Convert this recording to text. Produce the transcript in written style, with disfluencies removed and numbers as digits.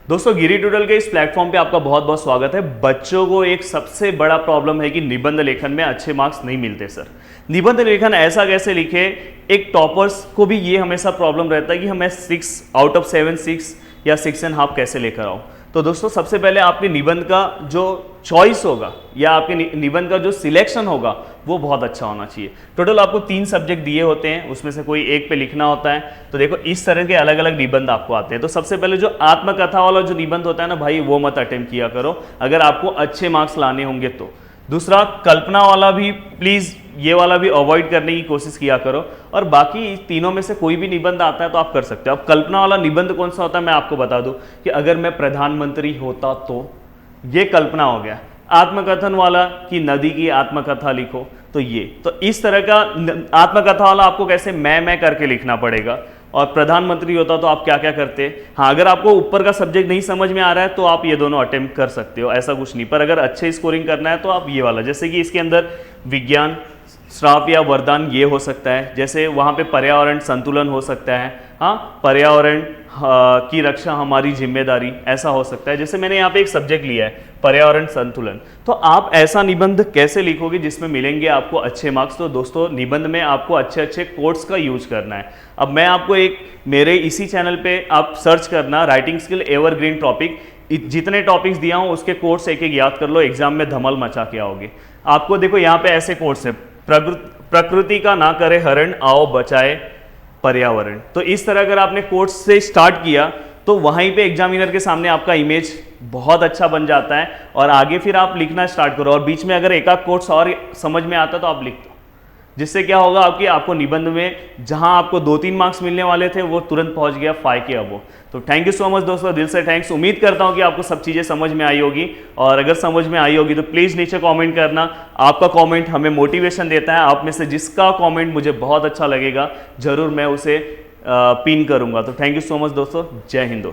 दोस्तों गिरी ट्यूटोरियल के इस प्लेटफॉर्म पे आपका बहुत बहुत स्वागत है। बच्चों को एक सबसे बड़ा प्रॉब्लम है कि निबंध लेखन में अच्छे मार्क्स नहीं मिलते सर। निबंध लेखन ऐसा कैसे लिखे, एक टॉपर्स को भी ये हमेशा प्रॉब्लम रहता है कि हमें 6 आउट ऑफ 7 6 या 6.5 कैसे लेकर आऊँ। तो दोस्तों सबसे पहले आपके निबंध का जो चॉइस होगा या आपके निबंध का जो सिलेक्शन होगा वो बहुत अच्छा होना चाहिए। टोटल आपको 3 सब्जेक्ट दिए होते हैं, उसमें से कोई एक पे लिखना होता है। तो देखो इस तरह के अलग अलग निबंध आपको आते हैं। तो सबसे पहले जो आत्मकथा वाला जो निबंध होता है ना भाई, वो मत अटेम्प्ट किया करो अगर आपको अच्छे मार्क्स लाने होंगे तो। दूसरा कल्पना वाला भी प्लीज़ ये वाला भी अवॉइड करने की कोशिश किया करो। और बाकी तीनों में से कोई भी निबंध आता है तो आप कर सकते हो। अब कल्पना वाला निबंध कौन सा होता है मैं आपको बता दूं कि अगर मैं प्रधानमंत्री होता तो, ये कल्पना हो गया। आत्मकथन वाला कि नदी की आत्मकथा लिखो, तो ये तो इस तरह का आत्मकथा वाला आपको कैसे मैं करके लिखना पड़ेगा। और प्रधानमंत्री होता तो आप क्या क्या करते। हाँ, अगर आपको ऊपर का सब्जेक्ट नहीं समझ में आ रहा है तो आप ये दोनों अटेम्प्ट कर सकते हो, ऐसा कुछ नहीं। पर अगर अच्छे स्कोरिंग करना है तो आप ये वाला, जैसे कि इसके अंदर विज्ञान श्राप या वरदान ये हो सकता है। जैसे वहाँ पे पर्यावरण संतुलन हो सकता है। हाँ, पर्यावरण की रक्षा हमारी जिम्मेदारी, ऐसा हो सकता है। जैसे मैंने यहाँ पे एक सब्जेक्ट लिया है पर्यावरण संतुलन, तो आप ऐसा निबंध कैसे लिखोगे जिसमें मिलेंगे आपको अच्छे मार्क्स। तो दोस्तों निबंध में आपको अच्छे अच्छे कोट्स का यूज करना है। अब मैं आपको एक मेरे इसी चैनल पे आप सर्च करना राइटिंग स्किल एवरग्रीन टॉपिक, जितने टॉपिक्स दिया हूँ उसके कोट्स एक एक याद कर लो, एग्जाम में धमाल मचा के आओगे। आपको देखो यहाँ पे ऐसे कोट्स है, प्रकृति का ना करे हरण, आओ बचाए पर्यावरण। तो इस तरह अगर आपने कोट्स से स्टार्ट किया तो वहीं पे एग्जामिनर के सामने आपका इमेज बहुत अच्छा बन जाता है और आगे फिर आप लिखना स्टार्ट करो। और बीच में अगर एक आध कोट्स और समझ में आता तो आप लिख दो, जिससे क्या होगा आपको निबंध में जहां आपको 2-3 मार्क्स मिलने वाले थे वो तुरंत पहुंच गया 5 के अबो। तो थैंक यू सो मच दोस्तों, दिल से थैंक्स। उम्मीद करता हूं कि आपको सब चीज़ें समझ में आई होगी, और अगर समझ में आई होगी तो प्लीज़ नीचे कमेंट करना। आपका कमेंट हमें मोटिवेशन देता है। आप में से जिसका कमेंट मुझे बहुत अच्छा लगेगा ज़रूर मैं उसे पिन करूंगा। तो थैंक यू सो मच दोस्तों, जय हिंद दोस्तों।